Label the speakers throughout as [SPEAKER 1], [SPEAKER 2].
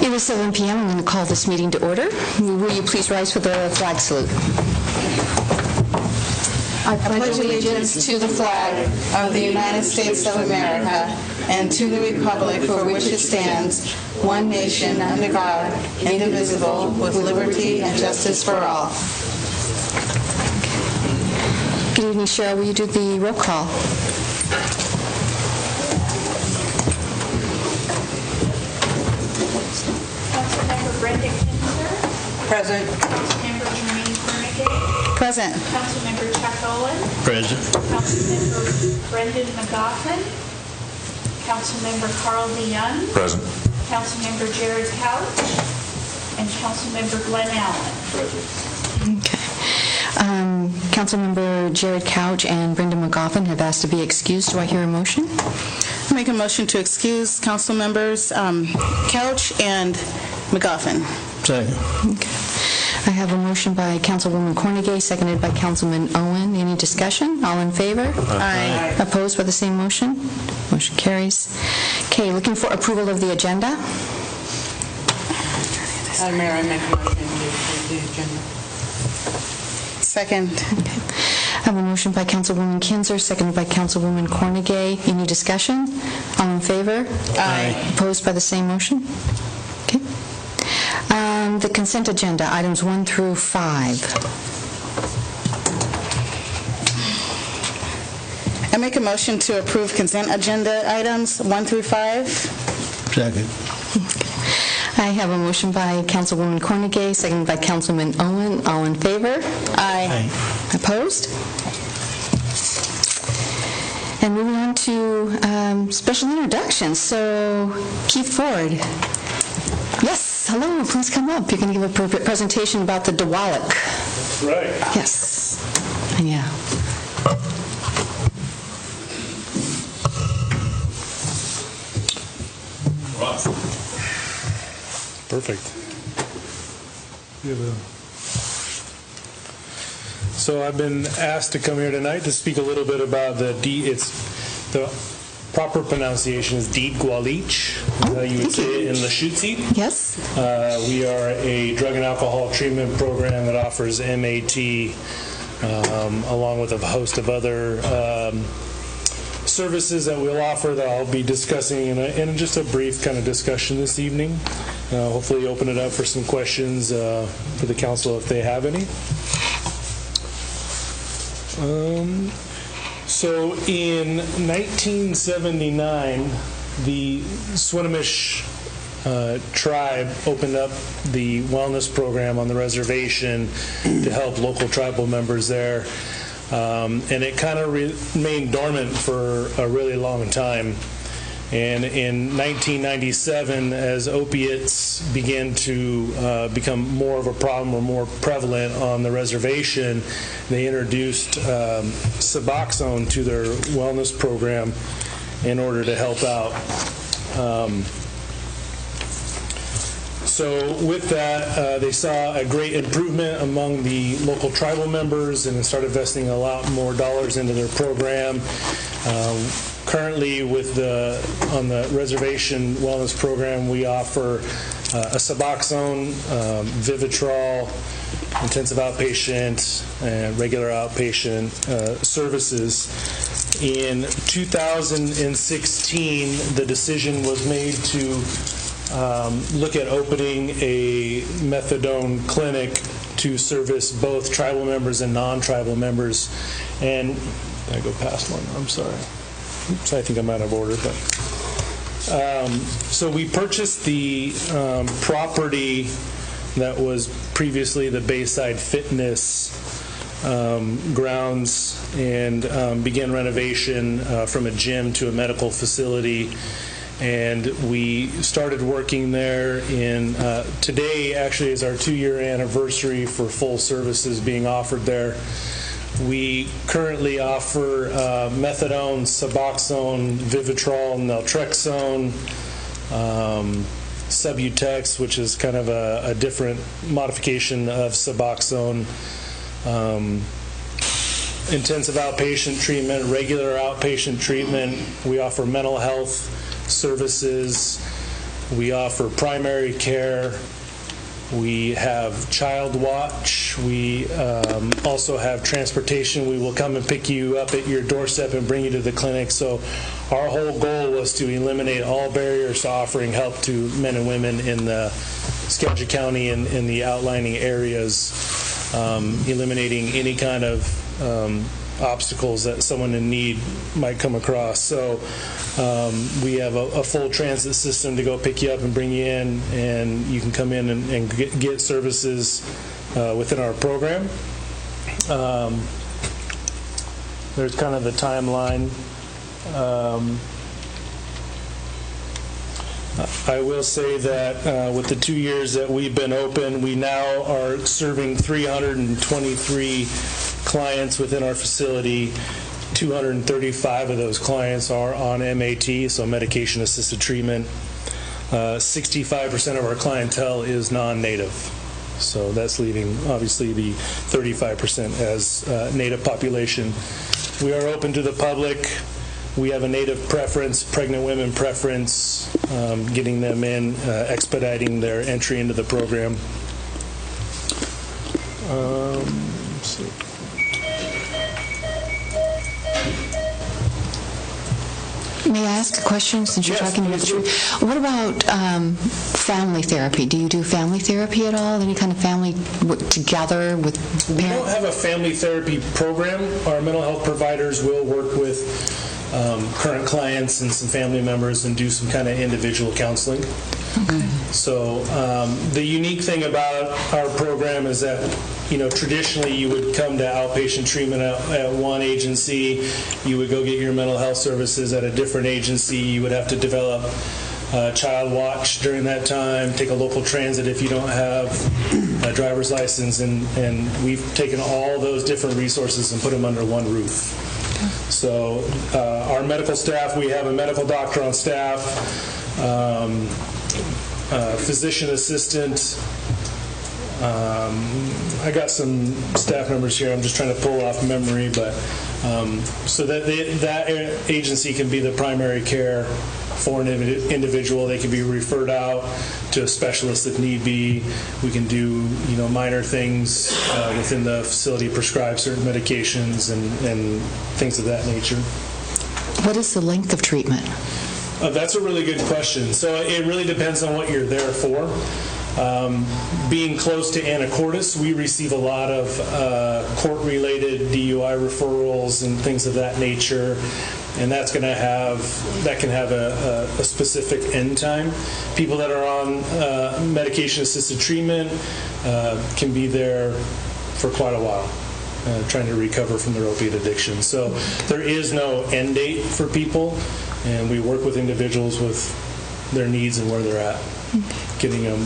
[SPEAKER 1] It is 7 p.m. I'm going to call this meeting to order. Will you please rise for the flag salute?
[SPEAKER 2] I pledge allegiance to the flag of the United States of America and to the republic for which it stands, one nation under God, indivisible, with liberty and justice for all.
[SPEAKER 1] Good evening, Cheryl. Will you do the roll call?
[SPEAKER 3] Councilmember Brenda Kinzer.
[SPEAKER 2] Present.
[SPEAKER 3] Councilmember Jermaine Fernigay.
[SPEAKER 2] Present.
[SPEAKER 3] Councilmember Chuck Owen.
[SPEAKER 4] Present.
[SPEAKER 3] Councilmember Brendan McGoffin. Councilmember Carl DeYoung.
[SPEAKER 4] Present.
[SPEAKER 3] Councilmember Jared Couch. And Councilmember Glenn Allen.
[SPEAKER 1] Okay. Councilmember Jared Couch and Brenda McGoffin have asked to be excused. Do I hear a motion?
[SPEAKER 2] I make a motion to excuse council members Couch and McGoffin.
[SPEAKER 4] Second.
[SPEAKER 1] Okay. I have a motion by Councilwoman Cornegay, seconded by Councilman Owen. Any discussion? All in favor?
[SPEAKER 2] Aye.
[SPEAKER 1] Opposed by the same motion? Motion carries. Okay, looking for approval of the agenda.
[SPEAKER 5] Madam Mayor, I make a motion to approve the agenda.
[SPEAKER 2] Second.
[SPEAKER 1] Okay. I have a motion by Councilwoman Kinzer, seconded by Councilwoman Cornegay. Any discussion? All in favor?
[SPEAKER 2] Aye.
[SPEAKER 1] Opposed by the same motion? Okay. The consent agenda, items 1 through 5.
[SPEAKER 2] I make a motion to approve consent agenda items 1 through 5.
[SPEAKER 4] Second.
[SPEAKER 1] I have a motion by Councilwoman Cornegay, seconded by Councilman Owen. All in favor?
[SPEAKER 2] Aye.
[SPEAKER 1] Opposed? And moving on to special introductions. So, Keith Ford. Yes, hello, please come up. You're going to give a presentation about the Dewallic.
[SPEAKER 6] Right.
[SPEAKER 1] Yes. Yeah.
[SPEAKER 6] Perfect. So I've been asked to come here tonight to speak a little bit about the proper pronunciation is Sedro-Woolley. You would say it in Lashutsi.
[SPEAKER 1] Yes.
[SPEAKER 6] We are a drug and alcohol treatment program that offers MAT along with a host of other services that we'll offer that I'll be discussing in just a brief kind of discussion this evening. Hopefully open it up for some questions for the council if they have any. So in 1979, the Swinomish tribe opened up the wellness program on the reservation to help local tribal members there. And it kind of remained dormant for a really long time. And in 1997, as opiates began to become more of a problem or more prevalent on the reservation, they introduced Suboxone to their wellness program in order to help out. So with that, they saw a great improvement among the local tribal members and started investing a lot more dollars into their program. Currently, on the reservation wellness program, we offer a Suboxone, Vivitrol, intensive outpatient, and regular outpatient services. In 2016, the decision was made to look at opening a methadone clinic to service both tribal members and non-tribal members. And I go past one. I'm sorry. Oops, I think I'm out of order. But so we purchased the property that was previously the Bayside Fitness grounds and began renovation from a gym to a medical facility. And we started working there today actually is our 2-year anniversary for full services being offered there. We currently offer methadone, Suboxone, Vivitrol, Naltrexone, Subutex, which is kind of a different modification of Suboxone, intensive outpatient treatment, regular outpatient treatment. We offer mental health services. We offer primary care. We have child watch. We also have transportation. We will come and pick you up at your doorstep and bring you to the clinic. So our whole goal was to eliminate all barriers to offering help to men and women in the Skagit County and in the outlining areas, eliminating any kind of obstacles that someone in need might come across. So we have a full transit system to go pick you up and bring you in, and you can come in and get services within our program. There's kind of the timeline. I will say that with the 2 years that we've been open, we now are serving 323 clients within our facility. 235 of those clients are on MAT, so medication-assisted treatment. 65% of our clientele is non-native. So that's leaving, obviously, the 35% as native population. We are open to the public. We have a native preference, pregnant women preference, getting them in, expediting their entry into the program. Let's see.
[SPEAKER 1] May I ask a question since you're talking about the treatment? What about family therapy? Do you do family therapy at all? Any kind of family together with parents?
[SPEAKER 6] We don't have a family therapy program. Our mental health providers will work with current clients and some family members and do some kind of individual counseling. Okay. So the unique thing about our program is that, traditionally you would come to outpatient treatment at one agency. You would go get your mental health services at a different agency. You would have to develop child watch during that time, take a local transit if you don't have a driver's license, and we've taken all those different resources and put them under one roof. So our medical staff, we have a medical doctor on staff, physician assistant. I got some staff members here. I'm just trying to pull off memory, but so that that agency can be the primary care for an individual. They can be referred out to a specialist if need be. We can do minor things within the facility, prescribe certain medications and things of that nature.
[SPEAKER 1] What is the length of treatment?
[SPEAKER 6] That's a really good question. So it really depends on what you're there for. Being close to Anacortes, we receive a lot of court-related DUI referrals and things of that nature, and that can have a specific end time. People that are on medication-assisted treatment can be there for quite a while, trying to recover from their opiate addiction. So there is no end date for people, and we work with individuals with their needs and where they're at, getting them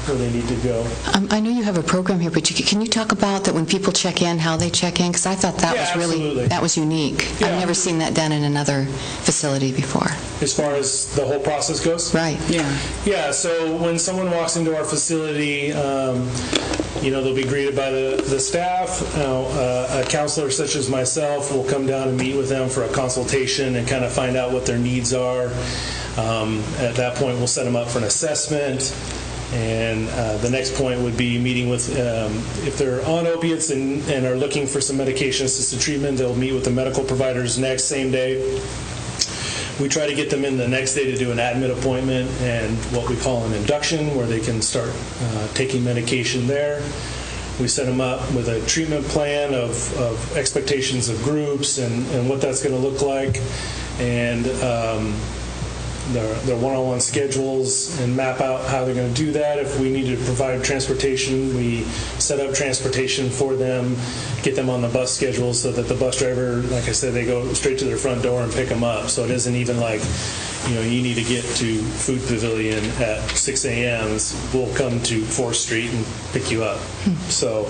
[SPEAKER 6] where they need to go.
[SPEAKER 1] I know you have a program here, but can you talk about that when people check in, how they check in? Because I thought that was really, that was unique. Yeah. I've never seen that done in another facility before.
[SPEAKER 6] As far as the whole process goes?
[SPEAKER 1] Right.
[SPEAKER 6] Yeah, so when someone walks into our facility, they'll be greeted by the staff. A counselor such as myself will come down and meet with them for a consultation and kind of find out what their needs are. At that point, we'll set them up for an assessment. And the next point would be meeting with, if they're on opiates and are looking for some medication-assisted treatment, they'll meet with the medical providers same day. We try to get them in the next day to do an admit appointment and what we call an induction, where they can start taking medication there. We set them up with a treatment plan of expectations of groups and what that's going to look like, and their one-on-one schedules, and map out how they're going to do that. If we need to provide transportation, we set up transportation for them, get them on the bus schedule so that the bus driver, like I said, they go straight to their front door and pick them up. So it isn't even like, you need to get to Food Pavilion at 6 a.m. We'll come to 4th Street and pick you up. So,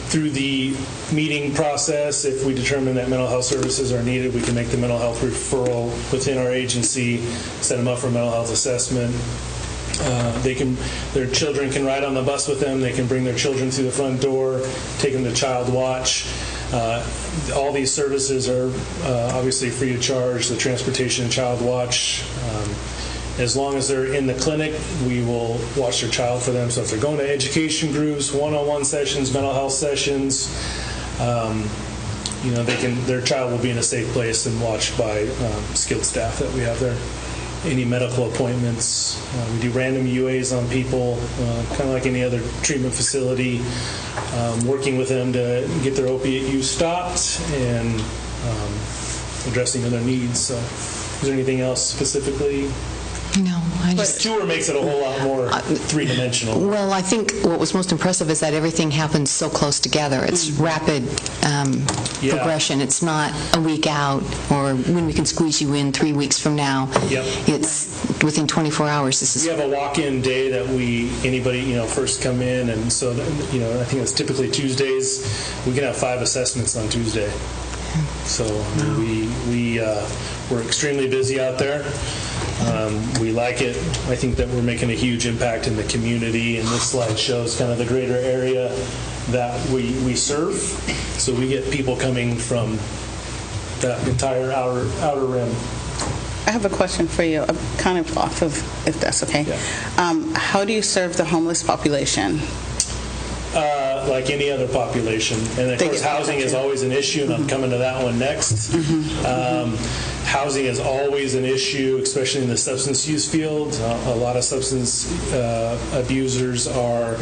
[SPEAKER 6] through the meeting process, if we determine that mental health services are needed, we can make the mental health referral within our agency, set them up for mental health assessment. Their children can ride on the bus with them. They can bring their children through the front door, take them to child watch. All these services are obviously free of charge, the transportation and child watch. As long as they're in the clinic, we will watch their child for them. So if they're going to education groups, one-on-one sessions, mental health sessions, their child will be in a safe place and watched by skilled staff that we have there. Any medical appointments, we do random UAs on people, kind of like any other treatment facility, working with them to get their opiate use stopped and addressing other needs. So, is there anything else specifically?
[SPEAKER 1] No, I just...
[SPEAKER 6] Tour makes it a whole lot more three-dimensional.
[SPEAKER 1] Well, I think what was most impressive is that everything happens so close together. It's rapid progression. It's not a week out or when we can squeeze you in 3 weeks from now.
[SPEAKER 6] Yep.
[SPEAKER 1] It's within 24 hours.
[SPEAKER 6] We have a walk-in day that anybody first come in, and so I think it's typically Tuesdays. We can have 5 assessments on Tuesday. So we're extremely busy out there. We like it. I think that we're making a huge impact in the community, and this slide shows kind of the greater area that we serve. So we get people coming from that entire outer rim.
[SPEAKER 2] I have a question for you, kind of off of, if that's okay.
[SPEAKER 6] Yeah.
[SPEAKER 2] How do you serve the homeless population?
[SPEAKER 6] Like any other population. And of course, housing is always an issue, and I'm coming to that one next. Housing is always an issue, especially in the substance use field. A lot of substance abusers are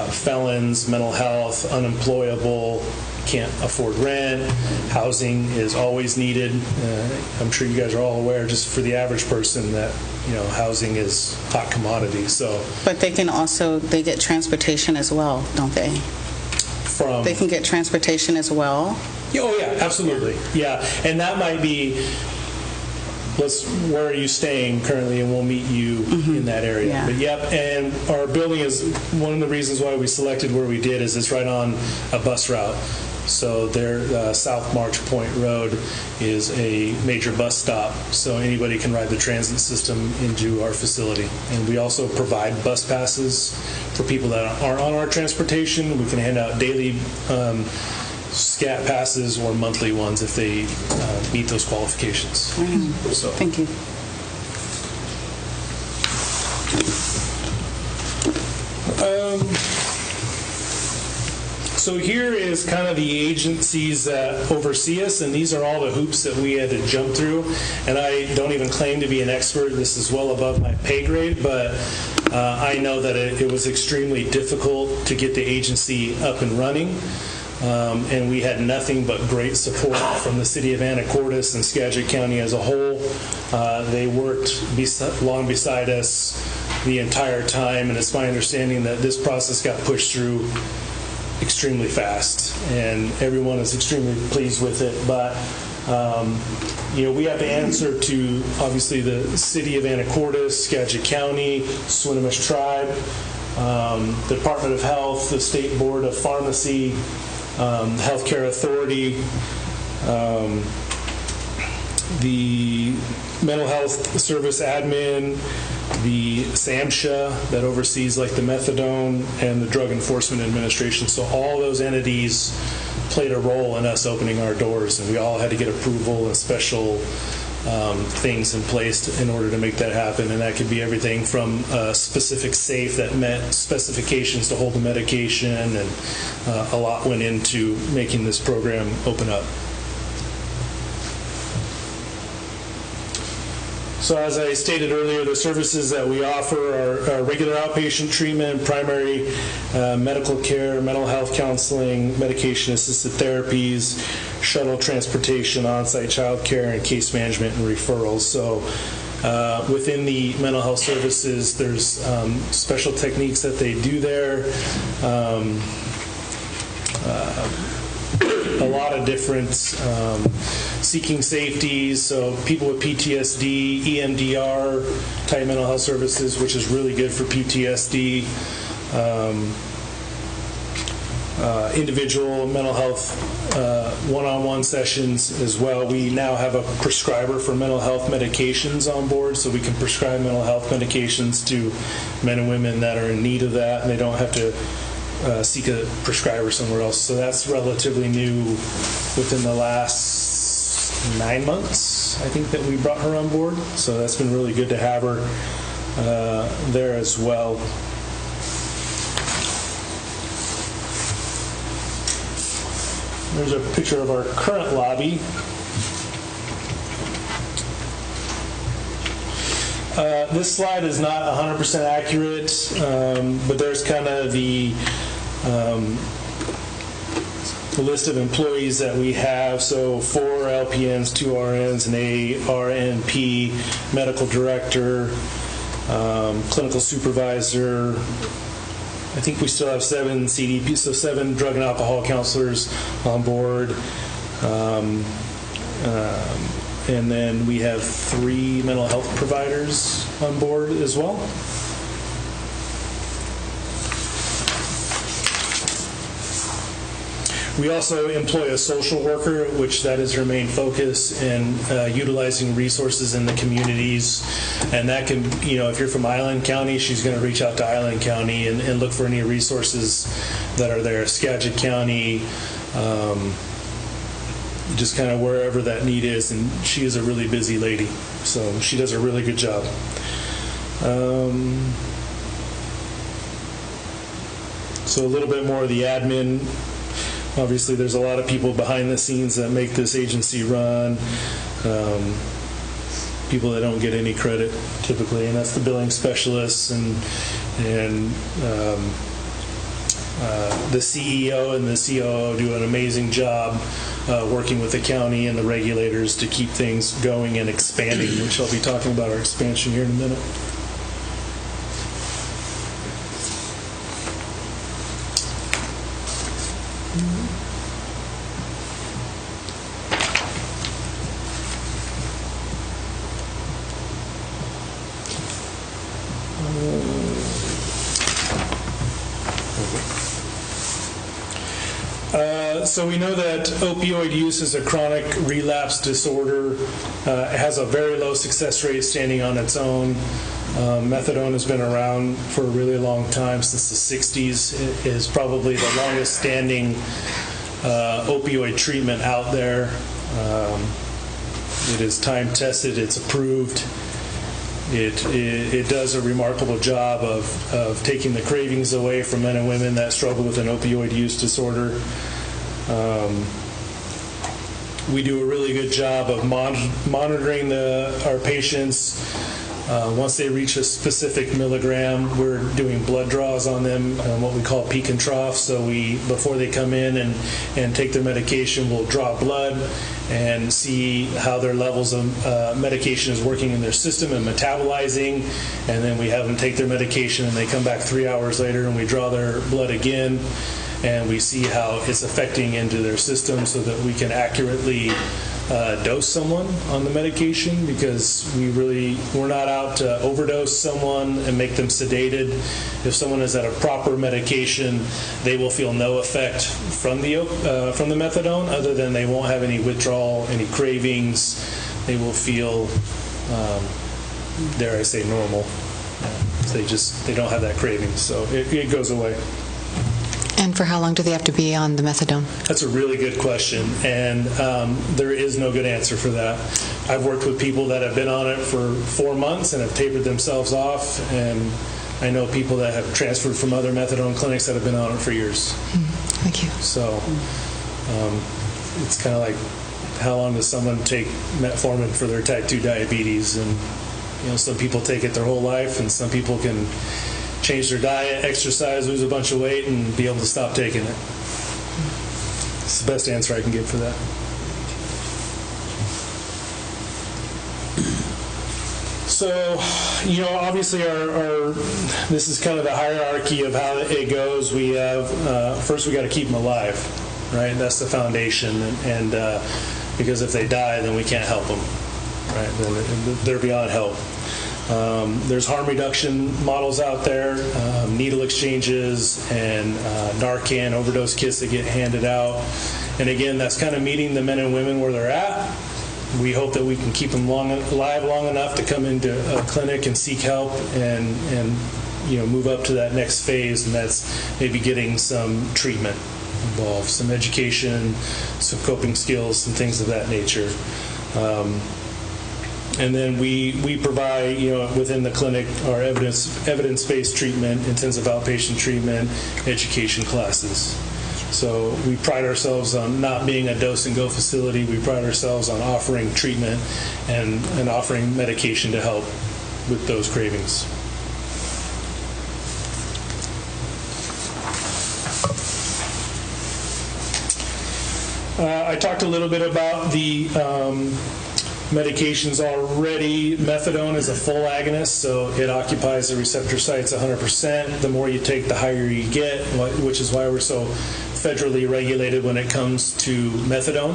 [SPEAKER 6] felons, mental health, unemployable, can't afford rent. Housing is always needed. I'm sure you guys are all aware, just for the average person, that housing is hot commodity. So,
[SPEAKER 2] but they get transportation as well, don't they? They can get transportation as well.
[SPEAKER 6] Oh yeah, absolutely. Yeah, and that might be. Where are you staying currently, and we'll meet you in that area.
[SPEAKER 2] Yeah.
[SPEAKER 6] But yep, and our building is one of the reasons why we selected where we did is it's right on a bus route. So their South March Point Road is a major bus stop, so anybody can ride the transit system into our facility. And we also provide bus passes for people that aren't on our transportation. We can hand out daily SCAT passes or monthly ones if they meet those qualifications. So.
[SPEAKER 2] Thank you.
[SPEAKER 6] So here is kind of the agencies that oversee us, and these are all the hoops that we had to jump through. And I don't even claim to be an expert. This is well above my pay grade, but I know that it was extremely difficult to get the agency up and running. And we had nothing but great support from the city of Anacortes and Skagit County as a whole. They worked long beside us the entire time, and it's my understanding that this process got pushed through extremely fast, and everyone is extremely pleased with it. But we have to answer to obviously the city of Anacortes, Skagit County, Swinomish Tribe, the Department of Health, the State Board of Pharmacy, the Healthcare Authority, the Mental Health Service Admin, the SAMHSA that oversees like the methadone, and the Drug Enforcement Administration. So all those entities played a role in us opening our doors, and we all had to get approval and special things in place in order to make that happen. And that could be everything from a specific safe that met specifications to hold the medication, and a lot went into making this program open up. So as I stated earlier, the services that we offer are regular outpatient treatment, primary medical care, mental health counseling, medication-assisted therapies, shuttle transportation, on-site child care, and case management and referrals. So within the mental health services, there's special techniques that they do there. A lot of different seeking safety, so people with PTSD, EMDR type mental health services, which is really good for PTSD, individual mental health one-on-one sessions as well. We now have a prescriber for mental health medications on board, so we can prescribe mental health medications to men and women that are in need of that, and they don't have to seek a prescriber somewhere else. So that's relatively new within the last 9 months, I think, that we brought her on board. So that's been really good to have her there as well. There's a picture of our current lobby. This slide is not 100% accurate, but there's kind of the list of employees that we have. So 4 LPNs, 2 RNs, an ARNP, medical director, clinical supervisor. I think we still have 7 CDP, so 7 drug and alcohol counselors on board. And then we have 3 mental health providers on board as well. We also employ a social worker, which that is her main focus in utilizing resources in the communities. And that can, if you're from Island County, she's going to reach out to Island County and look for any resources that are there. Skagit County, just kind of wherever that need is. And she is a really busy lady, so she does a really good job. So a little bit more of the admin. Obviously, there's a lot of people behind the scenes that make this agency run, people that don't get any credit typically, and that's the billing specialists and the CEO and the COO do an amazing job working with the county and the regulators to keep things going and expanding, which I'll be talking about our expansion here in a minute. So we know that opioid use is a chronic relapse disorder. It has a very low success rate standing on its own. Methadone has been around for a really long time, since the 60s. It is probably the longest standing opioid treatment out there. It is time tested, it's approved. It does a remarkable job of taking the cravings away from men and women that struggle with an opioid use disorder. We do a really good job of monitoring our patients. Once they reach a specific milligram, we're doing blood draws on them, what we call peak and trough. So before they come in and take their medication, we'll draw blood and see how their levels of medication is working in their system and metabolizing. And then we have them take their medication, and they come back 3 hours later, and we draw their blood again, and we see how it's affecting into their system so that we can accurately dose someone on the medication, because we're not out to overdose someone and make them sedated. If someone is at a proper medication, they will feel no effect from the methadone, other than they won't have any withdrawal, any cravings. They will feel, dare I say, normal. They don't have that craving, so it goes away.
[SPEAKER 1] And for how long do they have to be on the methadone?
[SPEAKER 6] That's a really good question, and there is no good answer for that. I've worked with people that have been on it for 4 months and have tapered themselves off, and I know people that have transferred from other methadone clinics that have been on it for years.
[SPEAKER 1] Thank you.
[SPEAKER 6] So it's kind of like, how long does someone take metformin for their type 2 diabetes? And some people take it their whole life, and some people can change their diet, exercise, lose a bunch of weight, and be able to stop taking it. It's the best answer I can give for that. So, obviously this is kind of the hierarchy of how it goes. We have, first we got to keep them alive, right? That's the foundation. And because if they die, then we can't help them, right? Then they're beyond help. There's harm reduction models out there, needle exchanges, and Narcan overdose kits that get handed out. And again, that's kind of meeting the men and women where they're at. We hope that we can keep them alive long enough to come into a clinic and seek help and move up to that next phase, and that's maybe getting some treatment involved, some education, some coping skills, some things of that nature. And then we provide, within the clinic, our evidence-based treatment, intensive outpatient treatment, education classes. So we pride ourselves on not being a dose-and-go facility. We pride ourselves on offering treatment and offering medication to help with those cravings. I talked a little bit about the medications already. Methadone is a full agonist, so it occupies the receptor sites 100%. The more you take, the higher you get, which is why we're so federally regulated when it comes to methadone.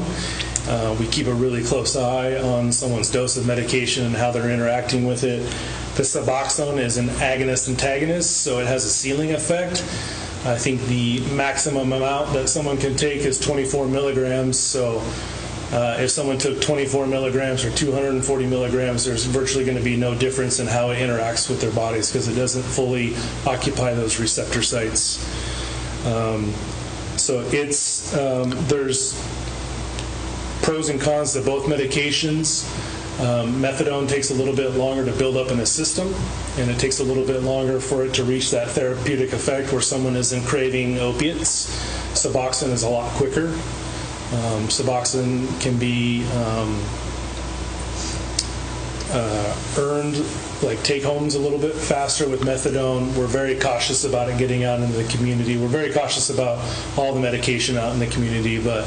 [SPEAKER 6] We keep a really close eye on someone's dose of medication and how they're interacting with it. The Suboxone is an agonist-antagonist, so it has a ceiling effect. I think the maximum amount that someone can take is 24 milligrams, so if someone took 24 milligrams or 240 milligrams, there's virtually going to be no difference in how it interacts with their bodies because it doesn't fully occupy those receptor sites. So there's pros and cons to both medications. Methadone takes a little bit longer to build up in the system, and it takes a little bit longer for it to reach that therapeutic effect where someone isn't craving opiates. Suboxone is a lot quicker. Suboxone can be earned, like take-homes, a little bit faster. With methadone, we're very cautious about it getting out into the community. We're very cautious about all the medication out in the community, but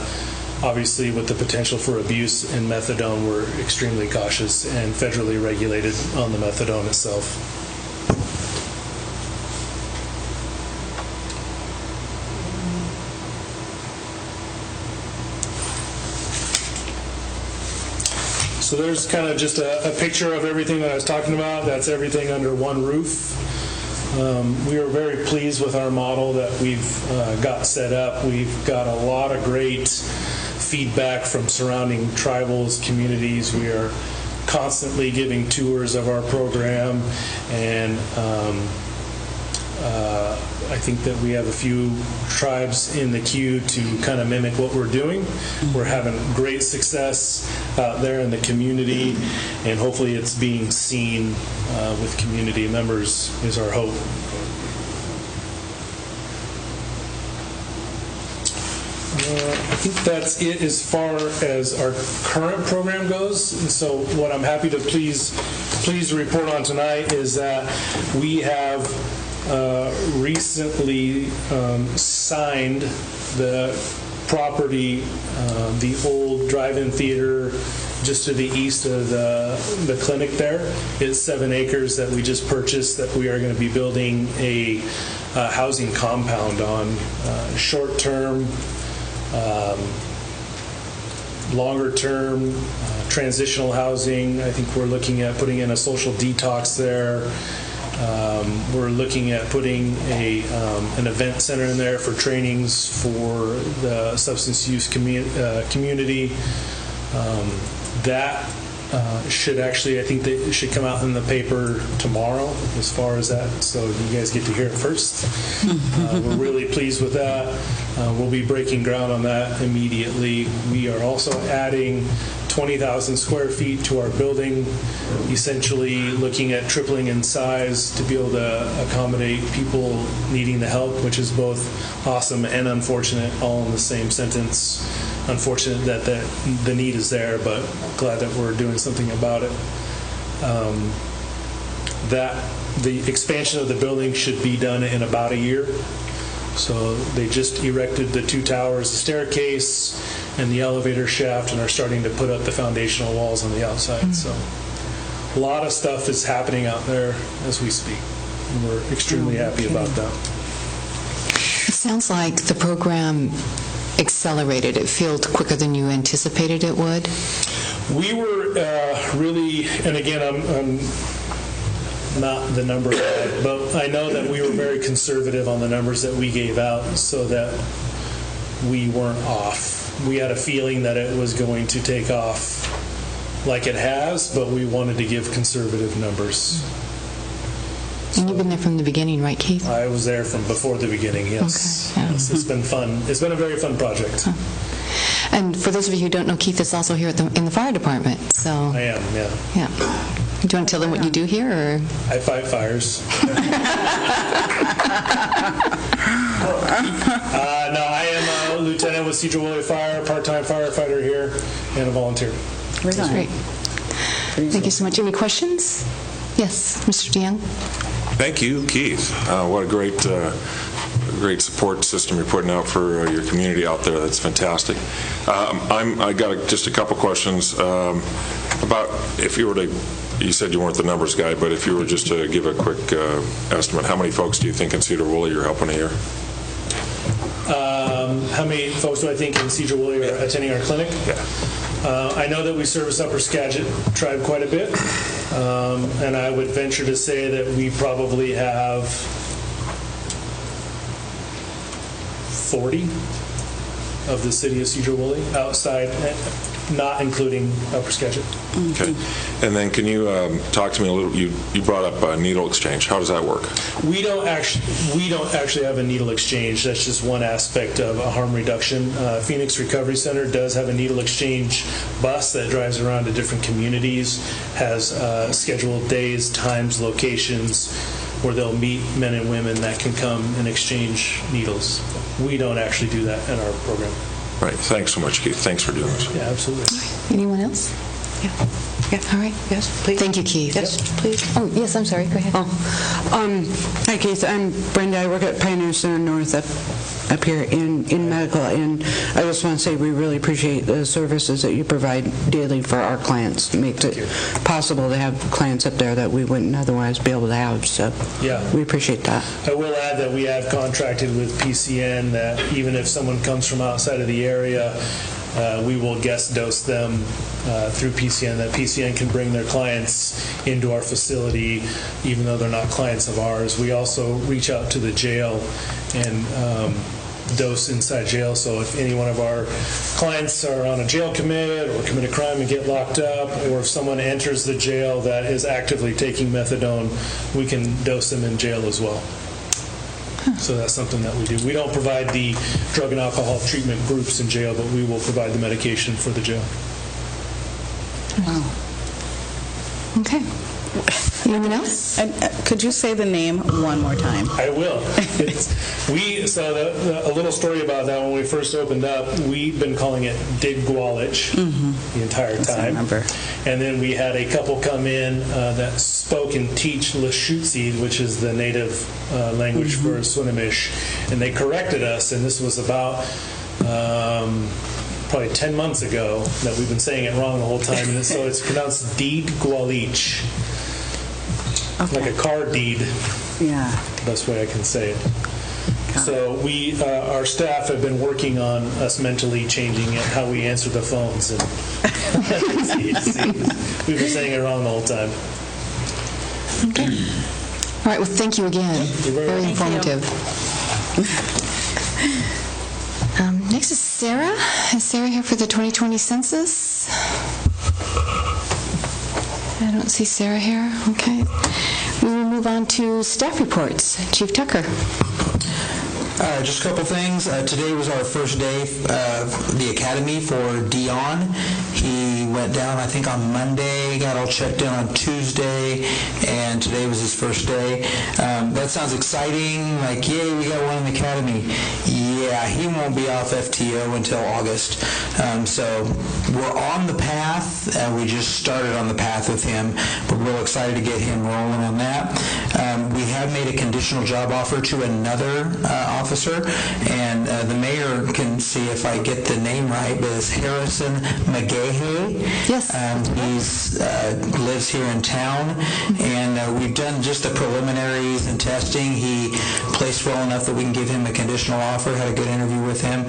[SPEAKER 6] obviously with the potential for abuse in methadone, we're extremely cautious and federally regulated on the methadone itself. So there's kind of just a picture of everything that I was talking about. That's everything under one roof. We are very pleased with our model that we've got set up. We've got a lot of great feedback from surrounding tribals, communities. We are constantly giving tours of our program, and I think that we have a few tribes in the queue to kind of mimic what we're doing. We're having great success out there in the community, and hopefully it's being seen with community members is our hope. I think that's it as far as our current program goes. And so what I'm happy to please report on tonight is that we have recently signed the property, the old drive-in theater just to the east of the clinic there. It's 7 acres that we just purchased that we are going to be building a housing compound on. Short-term, longer-term, transitional housing. I think we're looking at putting in a social detox there. We're looking at putting an event center in there for trainings for the substance use community. That should actually, I think it should come out in the paper tomorrow as far as that, so you guys get to hear it first. We're really pleased with that. We'll be breaking ground on that immediately. We are also adding 20,000 square feet to our building, essentially looking at tripling in size to be able to accommodate people needing the help, which is both awesome and unfortunate, all in the same sentence. Unfortunate that the need is there, but glad that we're doing something about it. The expansion of the building should be done in about a year. So they just erected the 2 towers, the staircase, and the elevator shaft, and are starting to put up the foundational walls on the outside. So a lot of stuff is happening out there as we speak, and we're extremely happy about that.
[SPEAKER 1] It sounds like the program accelerated. It filled quicker than you anticipated it would.
[SPEAKER 6] We were really, and again, I'm not the number guy, but I know that we were very conservative on the numbers that we gave out so that we weren't off. We had a feeling that it was going to take off like it has, but we wanted to give conservative numbers.
[SPEAKER 1] And you've been there from the beginning, right, Keith?
[SPEAKER 6] I was there from before the beginning, yes.
[SPEAKER 1] Okay, yeah.
[SPEAKER 6] Yes, it's been fun. It's been a very fun project.
[SPEAKER 1] And for those of you who don't know, Keith is also here in the fire department, so...
[SPEAKER 6] I am, yeah.
[SPEAKER 1] Yeah. Do you want to tell them what you do here, or...?
[SPEAKER 6] I fight fires. No, I am a lieutenant with Sedro-Woolley Fire, part-time firefighter here, and a volunteer.
[SPEAKER 1] That's great. Thank you so much. Any questions? Yes, Mr. DeYoung?
[SPEAKER 4] Thank you, Keith. What a great support system you're putting out for your community out there. That's fantastic. I got just a couple questions about if you were to, you said you weren't the numbers guy, but if you were just to give a quick estimate, how many folks do you think in Sedro-Woolley you're helping a year?
[SPEAKER 6] How many folks do I think in Sedro-Woolley are attending our clinic?
[SPEAKER 4] Yeah.
[SPEAKER 6] I know that we service Upper Skagit Tribe quite a bit, and I would venture to say that we probably have 40 of the city of Sedro-Woolley outside, not including Upper Skagit.
[SPEAKER 4] Okay. And then can you talk to me a little, you brought up needle exchange. How does that work?
[SPEAKER 6] We don't actually have a needle exchange. That's just one aspect of a harm reduction. Phoenix Recovery Center does have a needle exchange bus that drives around to different communities, has scheduled days, times, locations where they'll meet men and women that can come and exchange needles. We don't actually do that in our program.
[SPEAKER 4] Right. Thanks so much, Keith. Thanks for doing this.
[SPEAKER 6] Yeah, absolutely.
[SPEAKER 1] Anyone else?
[SPEAKER 5] Yeah.
[SPEAKER 1] All right.
[SPEAKER 5] Yes, please.
[SPEAKER 1] Thank you, Keith.
[SPEAKER 5] Yes, please.
[SPEAKER 1] Oh, yes, I'm sorry. Go ahead.
[SPEAKER 5] Hi, Keith. I'm Brenda. I work at Pioneer Center North up here in medical, and I just want to say we really appreciate the services that you provide daily for our clients. It makes it possible to have clients up there that we wouldn't otherwise be able to have, so
[SPEAKER 6] Yeah.
[SPEAKER 5] we appreciate that.
[SPEAKER 6] I will add that we have contracted with PCN that even if someone comes from outside of the area, we will guest dose them through PCN, that PCN can bring their clients into our facility even though they're not clients of ours. We also reach out to the jail and dose inside jail, so if any one of our clients are on a jail commit or commit a crime and get locked up, or if someone enters the jail that is actively taking methadone, we can dose them in jail as well. So that's something that we do. We don't provide the drug and alcohol treatment groups in jail, but we will provide the medication for the jail.
[SPEAKER 5] Wow.
[SPEAKER 1] Okay. Anyone else?
[SPEAKER 2] And could you say the name one more time?
[SPEAKER 6] I will. A little story about that. When we first opened up, we've been calling it Dig-Gwallich the entire time.
[SPEAKER 2] I remember.
[SPEAKER 6] And then we had a couple come in that spoke and teach Lashutsi, which is the native language for Swinomish, and they corrected us, and this was about probably 10 months ago that we've been saying it wrong the whole time, and so it's pronounced Deed-Gwallich.
[SPEAKER 2] Okay.
[SPEAKER 6] Like a car deed.
[SPEAKER 2] Yeah.
[SPEAKER 6] Best way I can say it. So we, our staff have been working on us mentally changing it, how we answer the phones, and we've been saying it wrong the whole time.
[SPEAKER 1] Okay. All right. Well, thank you again.
[SPEAKER 6] You're very welcome.
[SPEAKER 1] informative. Next is Sarah. Is Sarah here for the 2020 census? I don't see Sarah here. Okay. We will move on to staff reports. Chief Tucker.
[SPEAKER 7] Just a couple things. Today was our first day of the academy for Dion. He went down, I think, on Monday, got all checked in on Tuesday, and today was his first day. That sounds exciting, like, yay, we got one in the academy. Yeah, he won't be off FTO until August. So we're on the path. We just started on the path with him. We're real excited to get him rolling on that. We have made a conditional job offer to another officer, and the mayor can see if I get the name right, but it's Harrison McGahey.
[SPEAKER 1] Yes.
[SPEAKER 7] He lives here in town, and we've done just the preliminaries and testing. He placed well enough that we can give him a conditional offer, had a good interview with him.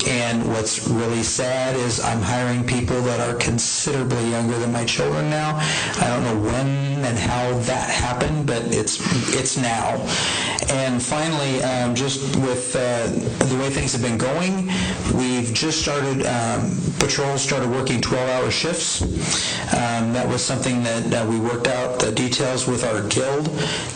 [SPEAKER 7] And what's really sad is I'm hiring people that are considerably younger than my children now. I don't know when and how that happened, but it's now. And finally, just with the way things have been going, we've just started, patrols started working 12-hour shifts. That was something that we worked out the details with our guild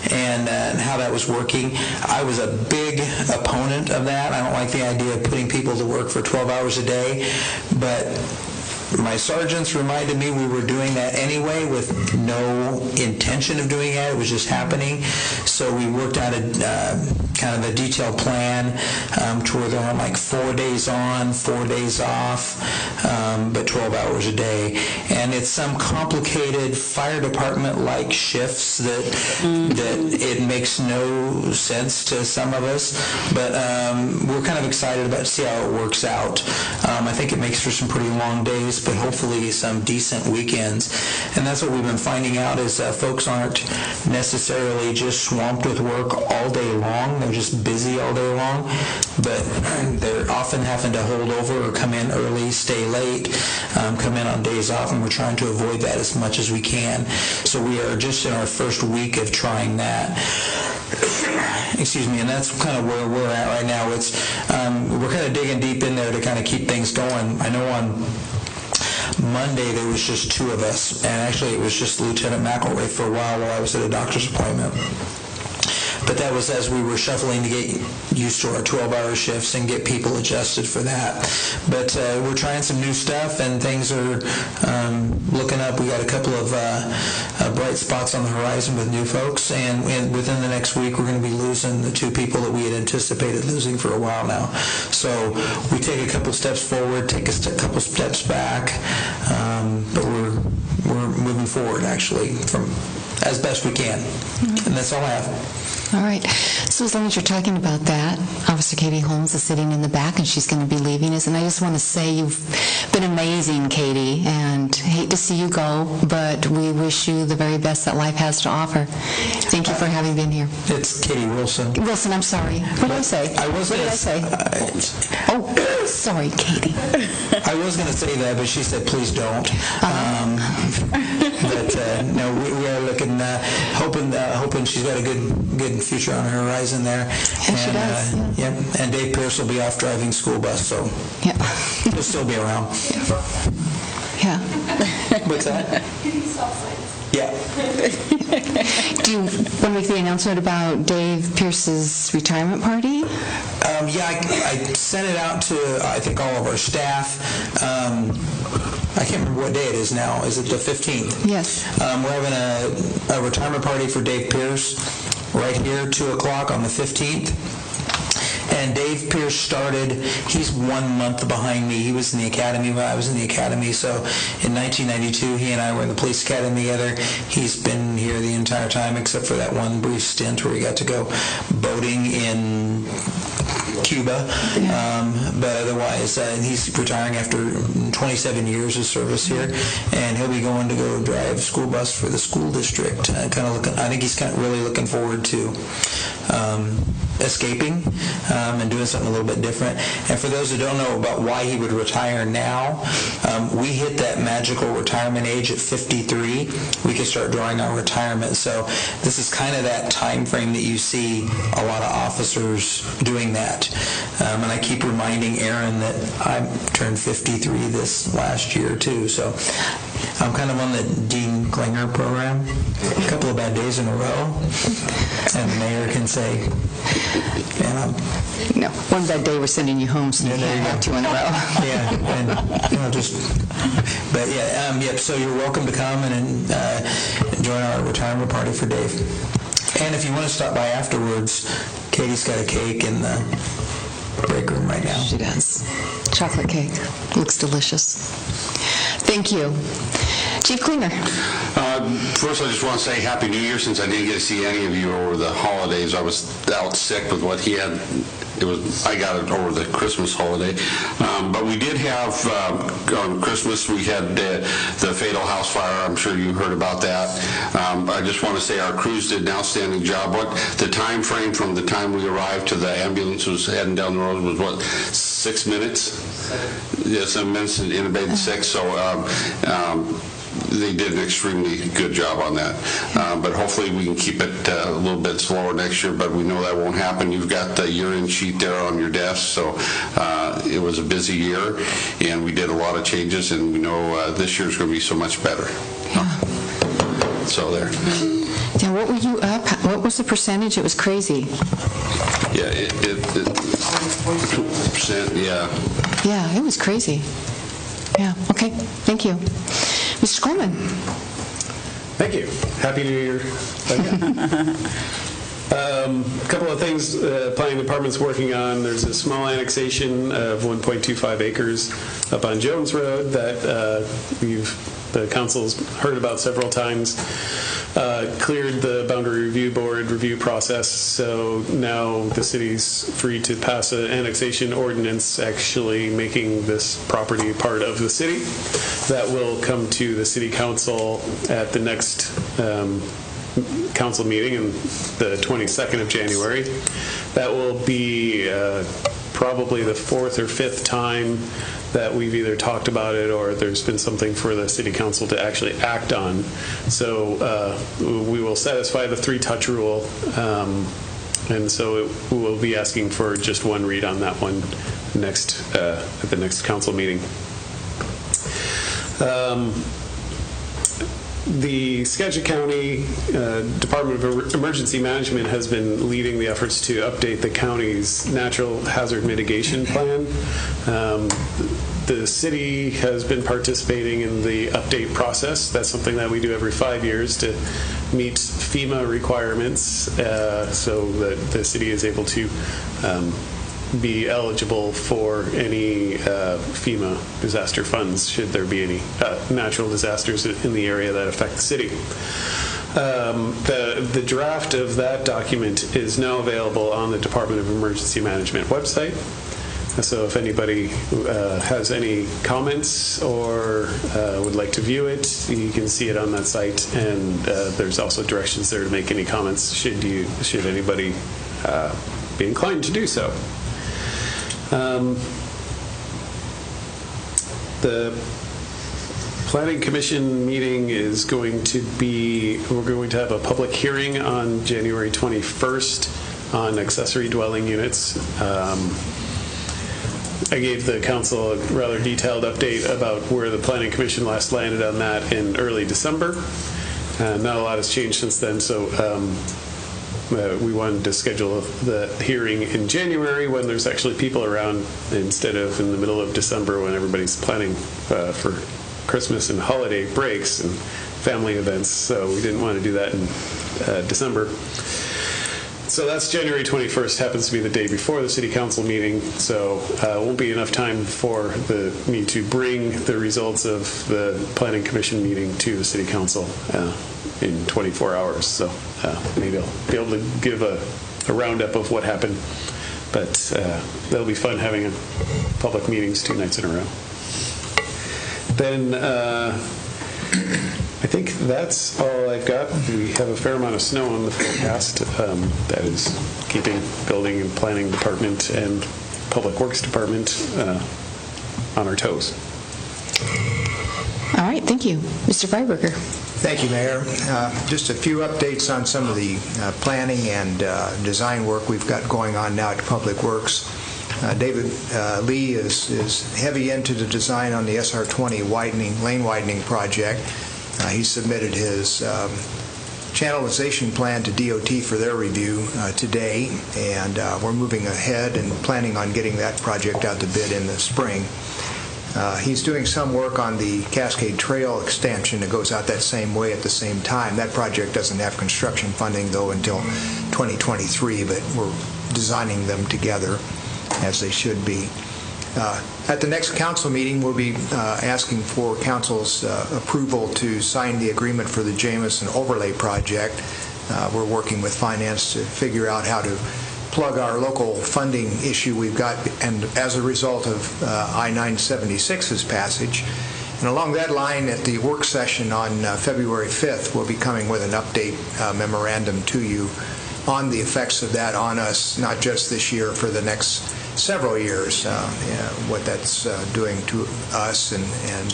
[SPEAKER 7] and how that was working. I was a big opponent of that. I don't like the idea of putting people to work for 12 hours a day, but my sergeants reminded me we were doing that anyway with no intention of doing that. It was just happening. So we worked out a kind of a detailed plan to where they're on like 4 days on, 4 days off, but 12 hours a day. And it's some complicated fire department-like shifts that it makes no sense to some of us. But we're kind of excited about to see how it works out. I think it makes for some pretty long days, but hopefully some decent weekends. And that's what we've been finding out is folks aren't necessarily just swamped with work all day long. They're just busy all day long, but they're often having to hold over or come in early, stay late, come in on days off, and we're trying to avoid that as much as we can. So we are just in our first week of trying that. Excuse me, and that's kind of where we're at right now. It's we're kind of digging deep in there to kind of keep things going. I know on Monday there was just 2 of us, and actually it was just Lieutenant McElroy for a while I was at a doctor's appointment. But that was as we were shuffling to get used to our 12-hour shifts and get people adjusted for that. But we're trying some new stuff, and things are looking up. We got a couple of bright spots on the horizon with new folks, and within the next week we're going to be losing the 2 people that we had anticipated losing for a while now. So we take a couple steps forward, take a couple steps back, but we're moving forward actually from as best we can. And that's all I have.
[SPEAKER 1] All right. So as long as you're talking about that, Officer Katie Holmes is sitting in the back, and she's going to be leaving us. And I just want to say you've been amazing, Katie, and hate to see you go, but we wish you the very best that life has to offer. Thank you for having been here.
[SPEAKER 7] It's Katie Wilson.
[SPEAKER 1] Wilson, I'm sorry. What did I say?
[SPEAKER 7] What
[SPEAKER 1] did I say? Oh, sorry, Katie.
[SPEAKER 7] I was going to say that, but she said, please don't. But no, we are looking, hoping she's got a good future on her horizon there.
[SPEAKER 1] And she does.
[SPEAKER 7] Yep. And Dave Pierce will be off driving school bus, so
[SPEAKER 1] yeah.
[SPEAKER 7] He'll still be around.
[SPEAKER 1] Yeah.
[SPEAKER 7] What's that? Yeah.
[SPEAKER 1] Do you want to make the announcement about Dave Pierce's retirement party?
[SPEAKER 7] Yeah, I sent it out to, I think, all of our staff. I can't remember what day it is now. Is it the 15th?
[SPEAKER 1] Yes.
[SPEAKER 7] We're having a retirement party for Dave Pierce right here, 2 o'clock on the 15th. And Dave Pierce started, he's 1 month behind me. He was in the academy when I was in the academy. So in 1992, he and I were in the police academy together. He's been here the entire time except for that one brief stint where he got to go boating in Cuba. But otherwise, he's retiring after 27 years of service here. And he'll be going to go drive school bus for the school district. I think he's really looking forward to escaping and doing something a little bit different. And for those who don't know about why he would retire now, we hit that magical retirement age at 53. We could start drawing our retirement. So this is kind of that time frame that you see a lot of officers doing that. And I keep reminding Aaron that I turned 53 this last year too. So I'm kind of on the Dean Klinger program. A couple of bad days in a row. And the mayor can say, man,
[SPEAKER 1] no, one bad day we're sending you home, so you can't have 2 in a row.
[SPEAKER 7] Yeah, and but yeah, yep. So you're welcome to come and join our retirement party for Dave. And if you want to stop by afterwards, Katie's got a cake in the break room right now.
[SPEAKER 1] She does. Chocolate cake. Looks delicious. Thank you. Chief Klinger.
[SPEAKER 8] First, I just want to say Happy New Year, since I didn't get to see any of you over the holidays. I was out sick with what he had. I got it over the Christmas holiday. But we did have, on Christmas, we had the fatal house fire. I'm sure you heard about that. I just want to say our crews did an outstanding job. The time frame from the time we arrived to the ambulance was heading down the road was, 6 minutes? Yeah, 7 minutes, and intubated 6. So they did an extremely good job on that. But hopefully we can keep it a little bit slower next year, but we know that won't happen. You've got the year-end sheet there on your desk, so it was a busy year, and we did a lot of changes, and we know this year's going to be so much better. So there.
[SPEAKER 1] Yeah, what were you up? What was the percentage? It was crazy.
[SPEAKER 8] Yeah, it 20%, yeah.
[SPEAKER 1] Yeah, it was crazy. Yeah, okay, thank you. Mr. Coleman?
[SPEAKER 9] Thank you. Happy New Year again. A couple of things planning department's working on. There's a small annexation of 1.25 acres up on Jones Road that the council's heard about several times. Cleared the boundary review board review process, so now the city's free to pass an annexation ordinance actually making this property part of the city. That will come to the city council at the next council meeting on the 22nd of January. That will be probably the fourth or fifth time that we've either talked about it or there's been something for the city council to actually act on. So we will satisfy the three-touch rule, and so we will be asking for just one read on that one next at the next council meeting. The Skagit County Department of Emergency Management has been leading the efforts to update the county's natural hazard mitigation plan. The city has been participating in the update process. That's something that we do every 5 years to meet FEMA requirements so that the city is able to be eligible for any FEMA disaster funds should there be any natural disasters in the area that affect the city. The draft of that document is now available on the Department of Emergency Management website. So if anybody has any comments or would like to view it, you can see it on that site, and there's also directions there to make any comments should anybody be inclined to do so. The Planning Commission meeting is going to be, we're going to have a public hearing on January 21st on accessory dwelling units. I gave the council a rather detailed update about where the Planning Commission last landed on that in early December. Not a lot has changed since then, so we wanted to schedule the hearing in January when there's actually people around instead of in the middle of December when everybody's planning for Christmas and holiday breaks and family events. So we didn't want to do that in December. So that's January 21st, happens to be the day before the city council meeting, so it won't be enough time for me to bring the results of the planning commission meeting to the city council in 24 hours. So maybe I'll be able to give a roundup of what happened, but that'll be fun having public meetings 2 nights in a row. Then I think that's all I've got. We have a fair amount of snow on the forecast. That is keeping building and planning department and public works department on our toes.
[SPEAKER 1] All right, thank you. Mr. Freiberger.
[SPEAKER 10] Thank you, Mayor. Just a few updates on some of the planning and design work we've got going on now at Public Works. David Lee is heavy into the design on the SR20 lane widening project. He submitted his channelization plan to DOT for their review today, and we're moving ahead and planning on getting that project out to bid in the spring. He's doing some work on the Cascade Trail extension that goes out that same way at the same time. That project doesn't have construction funding, though, until 2023, but we're designing them together as they should be. At the next council meeting, we'll be asking for council's approval to sign the agreement for the Jameson Overlay Project. We're working with finance to figure out how to plug our local funding issue we've got, and as a result of I-976's passage. And along that line, at the work session on February 5th, we'll be coming with an update memorandum to you on the effects of that on us, not just this year, for the next several years, what that's doing to us and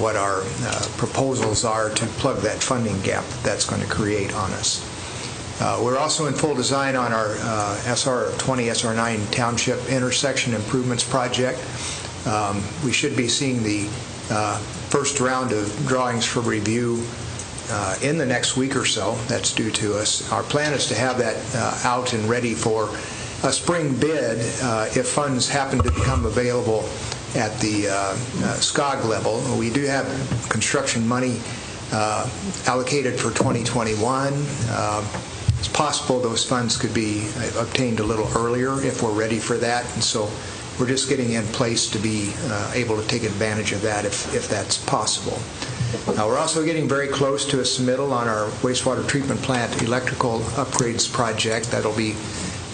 [SPEAKER 10] what our proposals are to plug that funding gap that's going to create on us. We're also in full design on our SR20, SR9 Township Intersection Improvements Project. We should be seeing the first round of drawings for review in the next week or so. That's due to us. Our plan is to have that out and ready for a spring bid if funds happen to become available at the SCOG level. We do have construction money allocated for 2021. It's possible those funds could be obtained a little earlier if we're ready for that, and so we're just getting in place to be able to take advantage of that if that's possible. We're also getting very close to a submittal on our wastewater treatment plant electrical upgrades project. That'll be,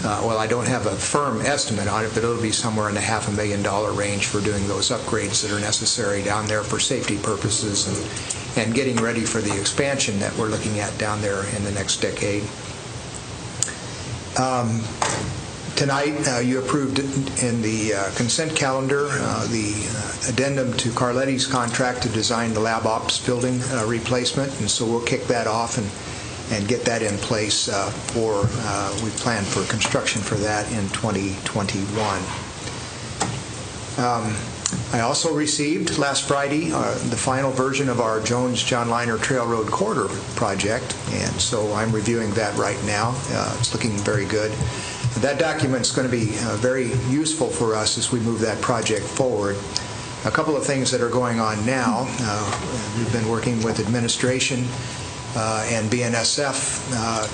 [SPEAKER 10] well, I don't have a firm estimate on it, but it'll be somewhere in the $500,000 range for doing those upgrades that are necessary down there for safety purposes and getting ready for the expansion that we're looking at down there in the next decade. Tonight, you approved in the consent calendar the addendum to Carletti's contract to design the lab ops building replacement, and so we'll kick that off and get that in place we plan for construction for that in 2021. I also received last Friday the final version of our Jones-John Liner Trail Road Corridor project, and so I'm reviewing that right now. It's looking very good. That document is going to be very useful for us as we move that project forward. A couple of things that are going on now. We've been working with administration and BNSF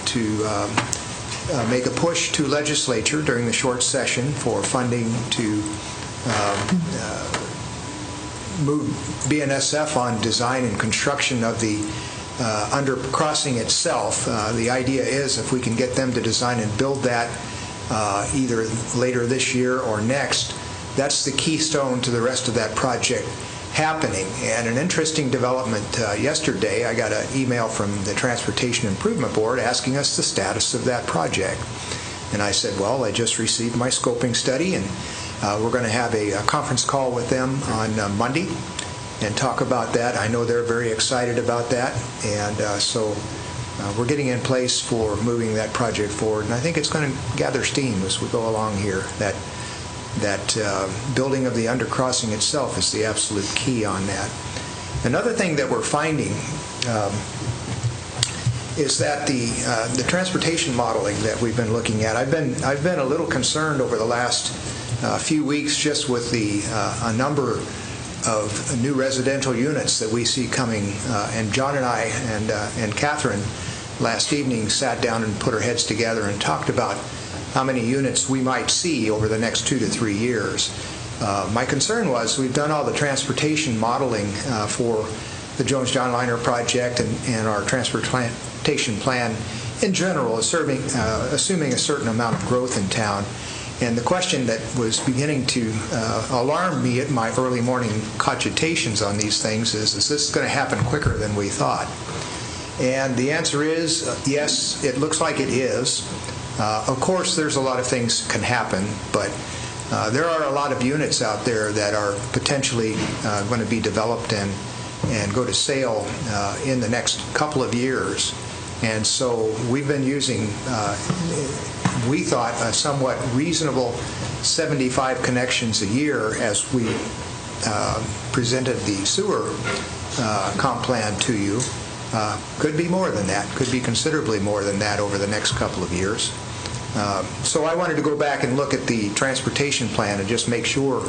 [SPEAKER 10] to make a push to legislature during the short session for funding to move BNSF on design and construction of the undercrossing itself. The idea is if we can get them to design and build that either later this year or next, that's the keystone to the rest of that project happening. And an interesting development yesterday, I got an email from the Transportation Improvement Board asking us the status of that project. And I said, well, I just received my scoping study, and we're going to have a conference call with them on Monday and talk about that. I know they're very excited about that, and so we're getting in place for moving that project forward, and I think it's going to gather steam as we go along here. That building of the undercrossing itself is the absolute key on that. Another thing that we're finding is that the transportation modeling that we've been looking at, I've been a little concerned over the last few weeks just with a number of new residential units that we see coming, and John and I and Catherine last evening sat down and put our heads together and talked about how many units we might see over the next 2 to 3 years. My concern was we've done all the transportation modeling for the Jones-John Liner project and our transportation plan in general, assuming a certain amount of growth in town. And the question that was beginning to alarm me at my early morning cogitations on these things is this going to happen quicker than we thought? And the answer is yes, it looks like it is. Of course, there's a lot of things can happen, but there are a lot of units out there that are potentially going to be developed and go to sale in the next couple of years. And so we've been using, we thought, a somewhat reasonable 75 connections a year as we presented the sewer comp plan to you. Could be more than that, could be considerably more than that over the next couple of years. So I wanted to go back and look at the transportation plan and just make sure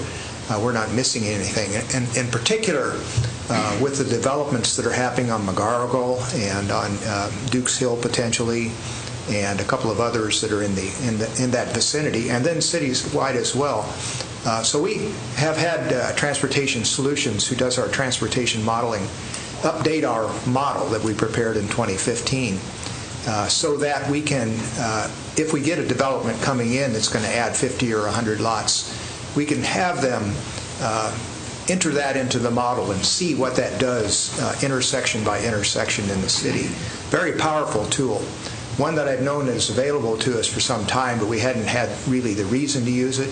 [SPEAKER 10] we're not missing anything. And in particular, with the developments that are happening on McGarrigle and on Dukes Hill potentially, and a couple of others that are in that vicinity, and then cities-wide as well. So we have had Transportation Solutions, who does our transportation modeling, update our model that we prepared in 2015 so that we can, if we get a development coming in that's going to add 50 or 100 lots, we can have them enter that into the model and see what that does intersection by intersection in the city. Very powerful tool. One that I've known is available to us for some time, but we hadn't had really the reason to use it,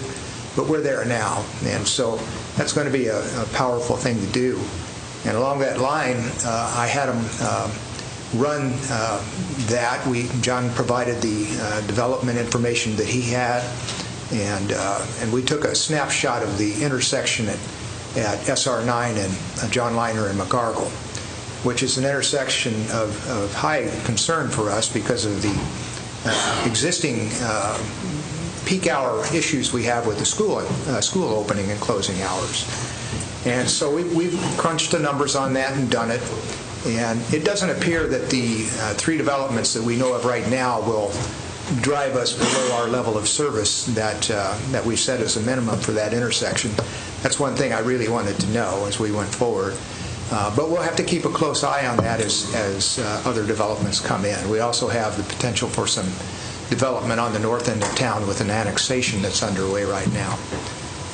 [SPEAKER 10] but we're there now. And so that's going to be a powerful thing to do. And along that line, I had them run that. John provided the development information that he had, and we took a snapshot of the intersection at at SR9 and John Liner and McGargle, which is an intersection of high concern for us because of the existing peak hour issues we have with the school opening and closing hours. And so we've crunched the numbers on that and done it. And it doesn't appear that the 3 developments that we know of right now will drive us below our level of service that we set as a minimum for that intersection. That's one thing I really wanted to know as we went forward. But we'll have to keep a close eye on that as other developments come in. We also have the potential for some development on the north end of town with an annexation that's underway right now.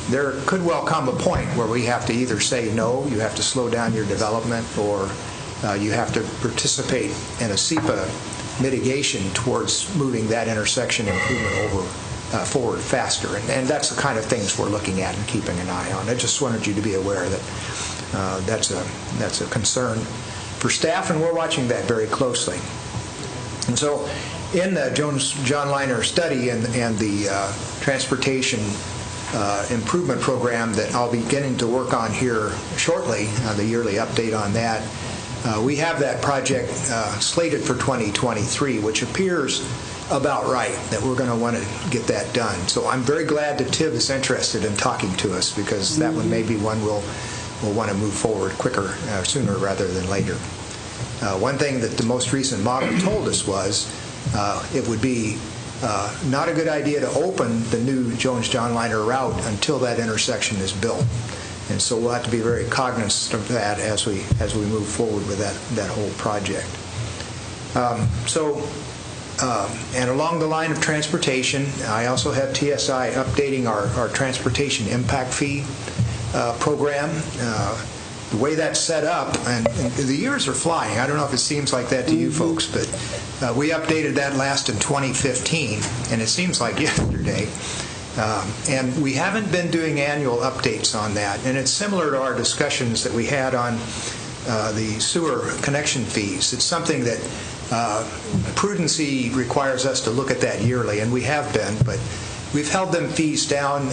[SPEAKER 10] There could well come a point where we have to either say, no, you have to slow down your development, or you have to participate in a SEPA mitigation towards moving that intersection improvement forward faster. And that's the kind of things we're looking at and keeping an eye on. I just wanted you to be aware that that's a concern for staff, and we're watching that very closely. And so in the John Liner study and the transportation improvement program that I'll be getting to work on here shortly, the yearly update on that, we have that project slated for 2023, which appears about right, that we're going to want to get that done. So I'm very glad that TIB is interested in talking to us, because that one may be one we'll want to move forward quicker, sooner rather than later. One thing that the most recent model told us was it would be not a good idea to open the new Jones-John Liner route until that intersection is built. And so we'll have to be very cognizant of that as we move forward with that whole project. And along the line of transportation, I also have TSI updating our transportation impact fee program. The way that's set up, and the years are flying. I don't know if it seems like that to you folks, but we updated that last in 2015, and it seems like yesterday. And we haven't been doing annual updates on that, and it's similar to our discussions that we had on the sewer connection fees. It's something that prudency requires us to look at that yearly, and we have been, but we've held them fees down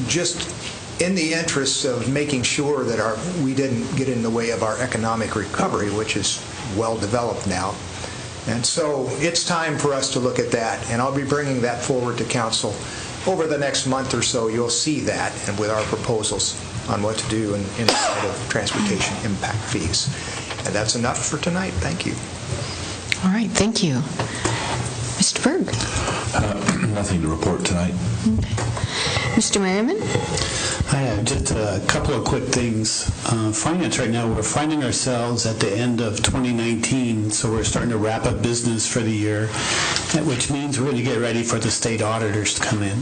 [SPEAKER 10] just in the interests of making sure that we didn't get in the way of our economic recovery, which is well developed now. And so it's time for us to look at that, and I'll be bringing that forward to council over the next month or so. You'll see that, and with our proposals on what to do inside of transportation impact fees. And that's enough for tonight. Thank you.
[SPEAKER 1] All right, thank you. Mr. Berg?
[SPEAKER 11] Nothing to report tonight.
[SPEAKER 1] Mr. Merriman?
[SPEAKER 12] I have just a couple of quick things. Finance right now, we're finding ourselves at the end of 2019, so we're starting to wrap up business for the year, which means we're going to get ready for the state auditors to come in.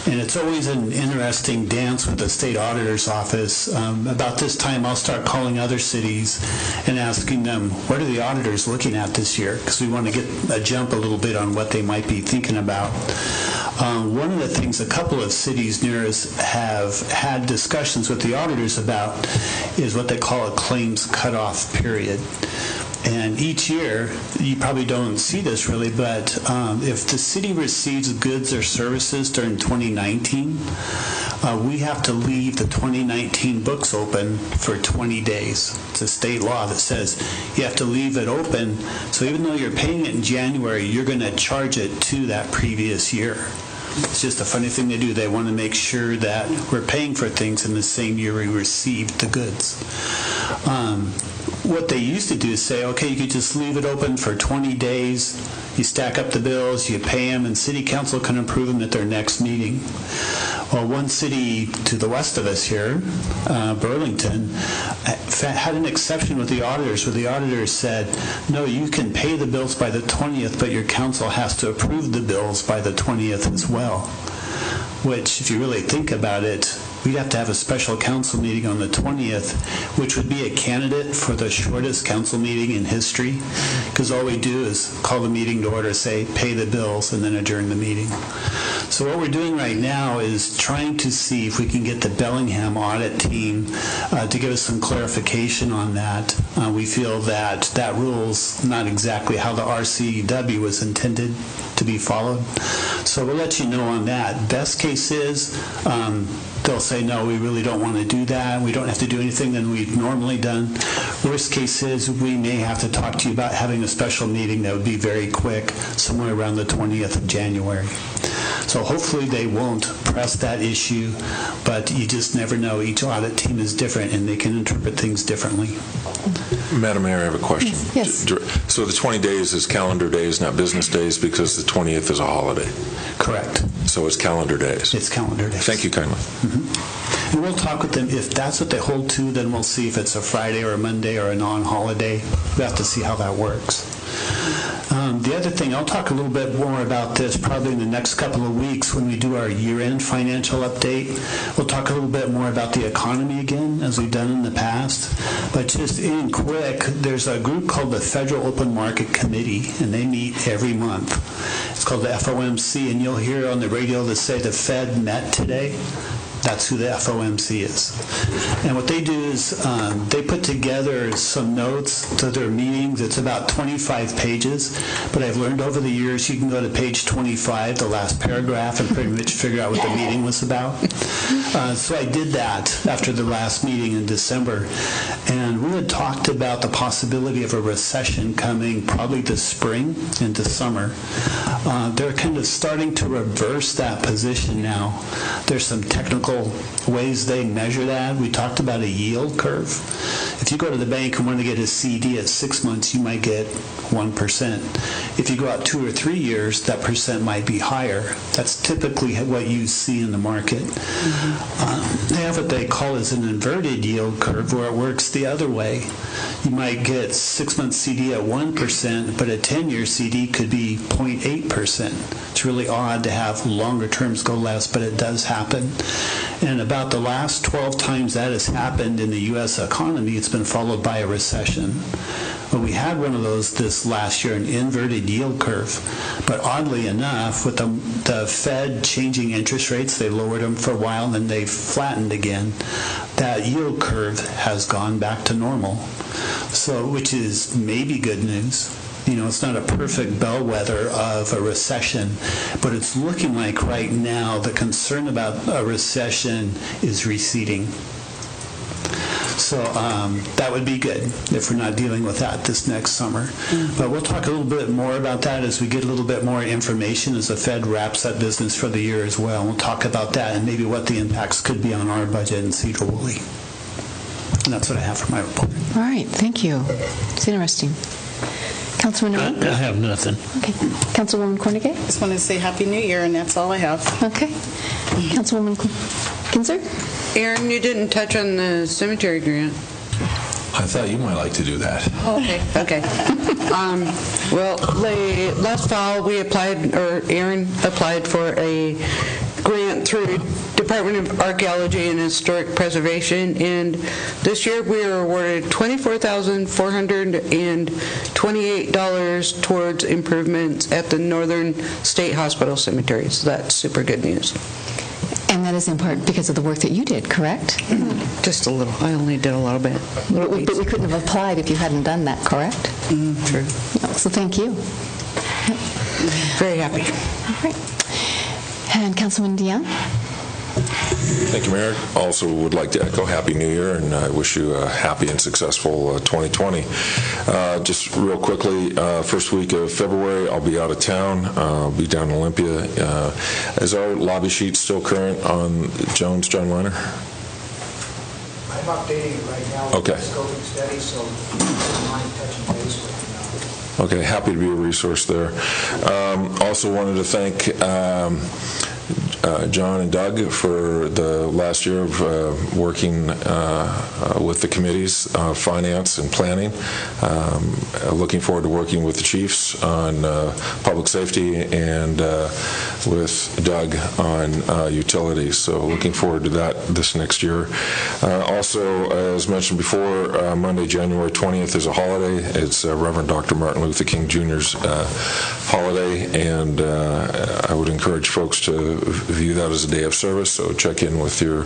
[SPEAKER 12] And it's always an interesting dance with the state auditor's office. About this time, I'll start calling other cities and asking them, what are the auditors looking at this year? Because we want to get a jump a little bit on what they might be thinking about. One of the things a couple of cities near us have had discussions with the auditors about is what they call a claims cutoff period. And each year, you probably don't see this really, but if the city receives goods or services during 2019, we have to leave the 2019 books open for 20 days. It's a state law that says you have to leave it open, so even though you're paying it in January, you're going to charge it to that previous year. It's just a funny thing to do. They want to make sure that we're paying for things in the same year we received the goods. What they used to do is say, okay, you could just leave it open for 20 days, you stack up the bills, you pay them, and city council can approve them at their next meeting. Well, one city to the west of us here, Burlington, had an exception with the auditors, where the auditors said, no, you can pay the bills by the 20th, but your council has to approve the bills by the 20th as well. Which, if you really think about it, we'd have to have a special council meeting on the 20th, which would be a candidate for the shortest council meeting in history, because all we do is call the meeting to order, say, pay the bills, and then adjourn the meeting. So what we're doing right now is trying to see if we can get the Bellingham audit team to give us some clarification on that. We feel that that rule's not exactly how the RCW was intended to be followed. So we'll let you know on that. Best case is they'll say, no, we really don't want to do that. We don't have to do anything than we've normally done. Worst case is we may have to talk to you about having a special meeting that would be very quick, somewhere around the 20th of January. So hopefully they won't press that issue, but you just never know. Each audit team is different, and they can interpret things differently.
[SPEAKER 4] Madam Mayor, I have a question.
[SPEAKER 1] Yes.
[SPEAKER 4] So the 20 days is calendar days, not business days, because the 20th is a holiday.
[SPEAKER 12] Correct.
[SPEAKER 4] So it's calendar days.
[SPEAKER 12] It's calendar days.
[SPEAKER 4] Thank you kindly.
[SPEAKER 12] And we'll talk with them. If that's what they hold to, then we'll see if it's a Friday or a Monday or a non-holiday. We have to see how that works. The other thing, I'll talk a little bit more about this probably in the next couple of weeks when we do our year-end financial update. We'll talk a little bit more about the economy again, as we've done in the past. But just in quick, there's a group called the Federal Open Market Committee, and they meet every month. It's called the FOMC, and you'll hear on the radio that say the Fed met today. That's who the FOMC is. And what they do is they put together some notes to their meetings. It's about 25 pages, but I've learned over the years you can go to page 25, the last paragraph, and pretty much figure out what the meeting was about. So I did that after the last meeting in December, and we had talked about the possibility of a recession coming probably this spring into summer. They're kind of starting to reverse that position now. There's some technical ways they measure that. We talked about a yield curve. If you go to the bank and want to get a CD at 6 months, you might get 1%. If you go out 2 or 3 years, that percent might be higher. That's typically what you see in the market. They have what they call as an inverted yield curve, where it works the other way. You might get 6 month CD at 1%, but a 10-year CD could be 0.8%. It's really odd to have longer terms go less, but it does happen. And about the last 12 times that has happened in the U.S. economy, it's been followed by a recession. Well, we had one of those this last year, an inverted yield curve. But oddly enough, with the Fed changing interest rates, they lowered them for a while, and then they flattened again. That yield curve has gone back to normal, so which is maybe good news. You know, it's not a perfect bellwether of a recession, but it's looking like right now the concern about a recession is receding. So that would be good if we're not dealing with that this next summer. But we'll talk a little bit more about that as we get a little bit more information as the Fed wraps up business for the year as well. We'll talk about that and maybe what the impacts could be on our budget in Sedro-Woolley. And that's what I have for my report.
[SPEAKER 1] All right, thank you. It's interesting. Councilman Ray?
[SPEAKER 13] I have nothing.
[SPEAKER 1] Okay. Councilwoman Cornegay?
[SPEAKER 2] Just want to say Happy New Year, and that's all I have.
[SPEAKER 1] Okay. Councilwoman Kinzer?
[SPEAKER 5] Aaron, you didn't touch on the cemetery grant.
[SPEAKER 11] I thought you might like to do that.
[SPEAKER 5] Okay. Well, last fall we applied, or Aaron applied for a grant through Department of Archaeology and Historic Preservation, and this year we were awarded $24,428 towards improvements at the Northern State Hospital Cemetery. So that's super good news.
[SPEAKER 1] And that is in part because of the work that you did, correct?
[SPEAKER 5] Just a little. I only did a little bit.
[SPEAKER 1] But we couldn't have applied if you hadn't done that, correct?
[SPEAKER 5] True.
[SPEAKER 1] So thank you.
[SPEAKER 5] Very happy.
[SPEAKER 1] All right. And Councilman Dion?
[SPEAKER 4] Thank you, Mayor. Also would like to echo Happy New Year, and I wish you a happy and successful 2020. Just real quickly, first week of February, I'll be out of town. I'll be down in Olympia. Is our lobby sheet still current on John Weiner?
[SPEAKER 10] I'm updating it right now.
[SPEAKER 4] Okay.
[SPEAKER 10] Scoping study, so don't mind touching base with you.
[SPEAKER 4] Okay, happy to be a resource there. Also wanted to thank John and Doug for the last year of working with the committees, finance and planning. Looking forward to working with the chiefs on public safety and with Doug on utilities. So looking forward to that this next year. Also, as mentioned before, Monday, January 20th is a holiday. It's Reverend Dr. Martin Luther King Jr.'s holiday, and I would encourage folks to view that as a day of service, so check in with your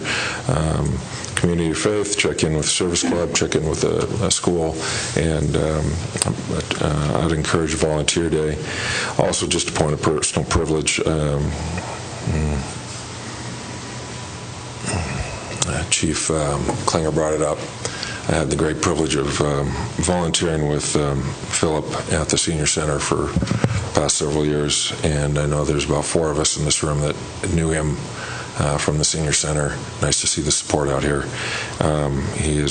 [SPEAKER 4] community of faith, check in with service club, check in with a school, and I'd encourage Volunteer Day. Also, just a point of personal privilege, Chief Klinger brought it up. I had the great privilege of volunteering with Philip at the Senior Center for the past several years, and I know there's about 4 of us in this room that knew him from the Senior Center. Nice to see the support out here. He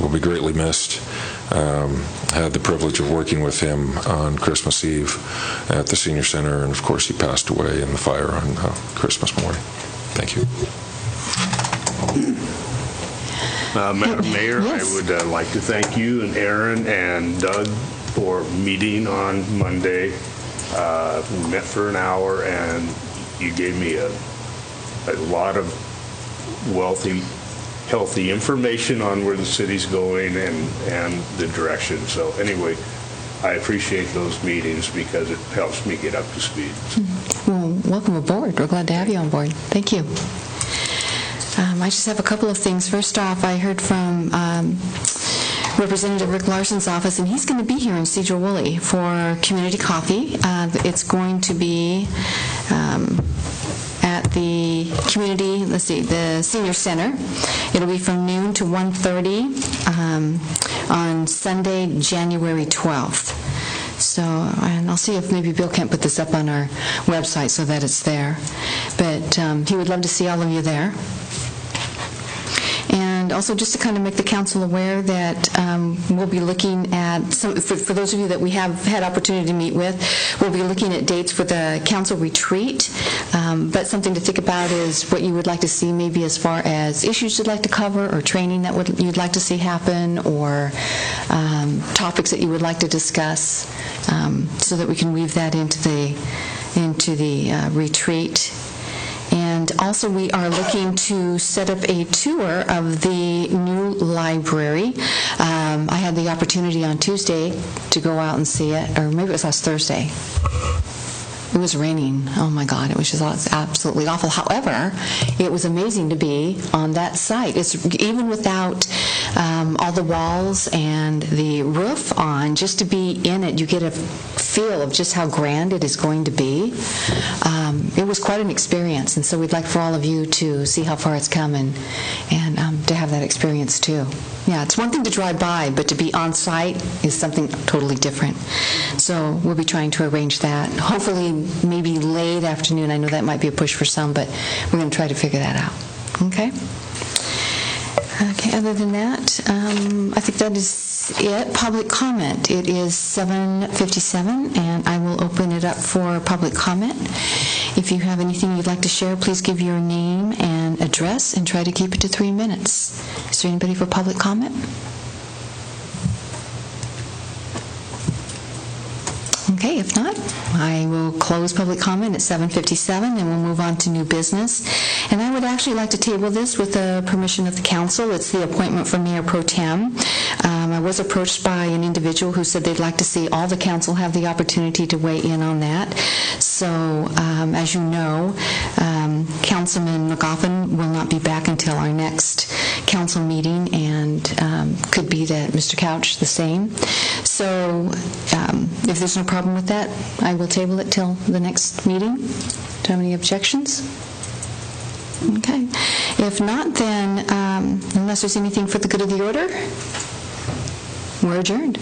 [SPEAKER 4] will be greatly missed. I had the privilege of working with him on Christmas Eve at the Senior Center, and of course he passed away in the fire on Christmas morning. Thank you.
[SPEAKER 13] Mayor,
[SPEAKER 1] Yes.
[SPEAKER 13] I would like to thank you and Aaron and Doug for meeting on Monday. We met for an hour, and you gave me a lot of healthy information on where the city's going and the direction. So anyway, I appreciate those meetings because it helps me get up to speed.
[SPEAKER 1] Well, welcome aboard. We're glad to have you on board. Thank you. I just have a couple of things. First off, I heard from Representative Rick Larson's office, and he's going to be here in Sedro-Woolley for community coffee. It's going to be at the the Senior Center. It'll be from noon to 1:30 on Sunday, January 12th. So, and I'll see if maybe Bill can't put this up on our website so that it's there. But he would love to see all of you there. And also just to kind of make the council aware that we'll be looking at, for those of you that we have had opportunity to meet with, we'll be looking at dates for the council retreat. But something to think about is what you would like to see maybe as far as issues you'd like to cover or training that you'd like to see happen, or topics that you would like to discuss, so that we can weave that into the retreat. And also, we are looking to set up a tour of the new library. I had the opportunity on Tuesday to go out and see it, or maybe it was last Thursday. It was raining. Oh my God, it was just absolutely awful. However, it was amazing to be on that site. It's even without all the walls and the roof on, just to be in it, you get a feel of just how grand it is going to be. It was quite an experience, and so we'd like for all of you to see how far it's come and to have that experience too. Yeah, it's one thing to drive by, but to be on site is something totally different. So we'll be trying to arrange that. Hopefully, maybe late afternoon. I know that might be a push for some, but we're going to try to figure that out. Okay? Okay, other than that, I think that is it. Public comment. It is 7:57, and I will open it up for public comment. If you have anything you'd like to share, please give your name and address and try to keep it to 3 minutes. Is there anybody for public comment? Okay, if not, I will close public comment at 7:57, and we'll move on to new business. And I would actually like to table this with the permission of the council. It's the appointment for Mayor Pro Tem. I was approached by an individual who said they'd like to see all the council have the opportunity to weigh in on that. So, as you know, Councilman McGoffin will not be back until our next council meeting, and could be that Mr. Couch the same. So, if there's no problem with that, I will table it till the next meeting. Do you have any objections? Okay. If not, then, unless there's anything for the good of the order, we're adjourned.